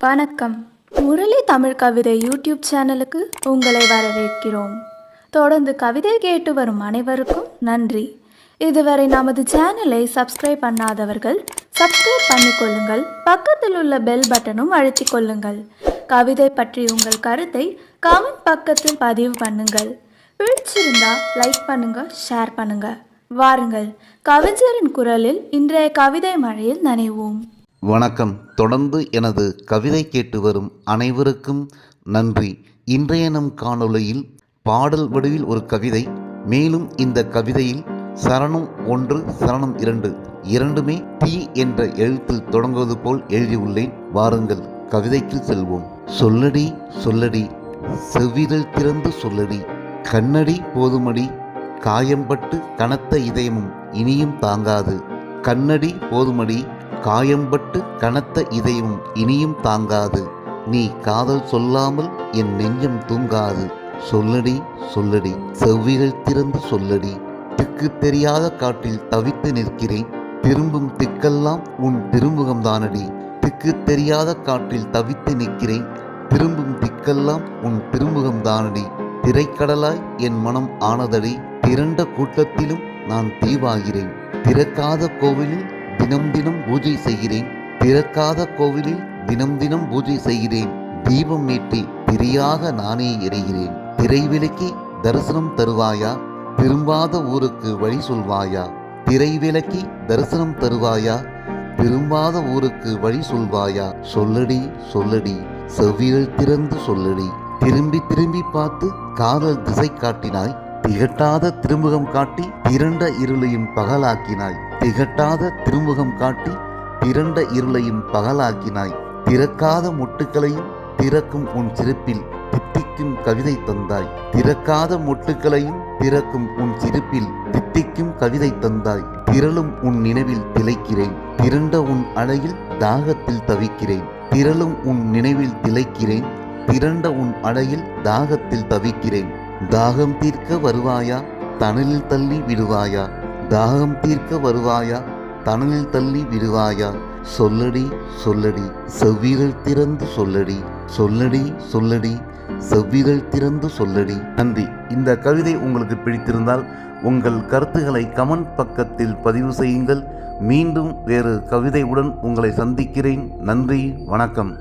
வணக்கம். முரளி தமிழ் கவிதை யூடியூப் சேனலுக்கு உங்களை வரவேற்கிறோம். தொடர்ந்து கவிதை கேட்டு வரும் அனைவருக்கும் நன்றி. இதுவரை நமது சேனலை சப்ஸ்கிரைப் பண்ணாதவர்கள் சப்ஸ்கிரைப் பண்ணிக்கொள்ளுங்கள். பக்கத்தில் உள்ள பெல் பட்டனும் அழுத்திக் கொள்ளுங்கள். கவிதை பற்றி உங்கள் கருத்தை கமெண்ட் பக்கத்தில் பதிவு பண்ணுங்கள். பிடிச்சிருந்தா லைக் பண்ணுங்க, ஷேர் பண்ணுங்க. வாருங்கள், கவிஞரின் குரலில் இன்றைய கவிதை மழையில் நனைவோம். வணக்கம். தொடர்ந்து எனது கவிதை கேட்டு வரும் அனைவருக்கும் நன்றி. இன்றைய நம் காணொளியில் பாடல் வடிவில் ஒரு கவிதை. மேலும் இந்த கவிதையில் சரணம் 1, சரணம் 2 இரண்டுமே டி என்ற எழுத்தில் தொடங்குவது போல் எழுதியுள்ளேன். வாருங்கள், கவிதைக்கு செல்வோம். சொல்லடி சொல்லடி, செவ்விரல் திறந்து சொல்லடி, கண்ணடி போதுமடி, காயம்பட்டு கனத்த இதயமும் இனியும் தாங்காது. கண்ணடி போதுமடி, காயம்பட்டு கனத்த இதயமும் இனியும் தாங்காது. நீ காதல் சொல்லாமல் என் நெஞ்சம் தூங்காது. சொல்லடி சொல்லடி, செவ்விரல் திறந்து சொல்லடி, திக்கு தெரியாத காட்டில் தவித்து நிற்கிறேன். திரும்பும் திக்கெல்லாம் உன் திருமுகம்தானடி. திக்கு தெரியாத காட்டில் தவித்து நிற்கிறேன். திரும்பும் திக்கெல்லாம் உன் திருமுகம்தானடி. திரைக்கடலாய் என் மனம் ஆனதடி. திரண்ட கூட்டத்திலும் நான் தீவாகிறேன். திறக்காத கோவிலில் தினம் தினம் பூஜை செய்கிறேன். திறக்காத கோவிலில் தினம் தினம் பூஜை செய்கிறேன். தீபம் ஏற்றி திரியாக நானே எரிகிறேன். திரை விலக்கி தரிசனம் தருவாயா, திரும்பாத ஊருக்கு வழி சொல்வாயா. திரை விலக்கி தரிசனம் தருவாயா, திரும்பாத ஊருக்கு வழி சொல்வாயா. சொல்லடி சொல்லடி, செவ்விரல் திறந்து சொல்லடி, திரும்பி திரும்பி பார்த்து காதல் திசை காட்டினாய். திகட்டாத திருமுகம் காட்டி திரண்ட இருளையும் பகலாக்கினாய். திகட்டாத திருமுகம் காட்டி திரண்ட இருளையும் பகலாக்கினாய். திறக்காத மொட்டுக்களையும் திறக்கும் உன் சிரிப்பில் தித்திக்கும் கவிதை தந்தாய். திறக்காத மொட்டுக்களையும் திறக்கும் உன் சிரிப்பில் தித்திக்கும் கவிதை தந்தாய். திரளும் உன் நினைவில் திளைக்கிறேன். திரண்ட உன் அழகில் தாகத்தில் தவிக்கிறேன். திரளும் உன் நினைவில் திளைக்கிறேன். திரண்ட உன் அழகில் தாகத்தில் தவிக்கிறேன். தாகம் தீர்க்க வருவாயா, தணலில் தள்ளி விடுவாயா. தாகம் தீர்க்க வருவாயா, தணலில் தள்ளி விடுவாயா. சொல்லடி சொல்லடி, செவ்விரல் திறந்து சொல்லடி. சொல்லடி சொல்லடி, செவ்விரல் திறந்து சொல்லடி. நன்றி. இந்த கவிதை உங்களுக்கு பிடித்திருந்தால் உங்கள் கருத்துக்களை கமெண்ட் பக்கத்தில் பதிவு செய்யுங்கள். மீண்டும் வேறு கவிதையுடன் உங்களை சந்திக்கிறேன். நன்றி, வணக்கம்.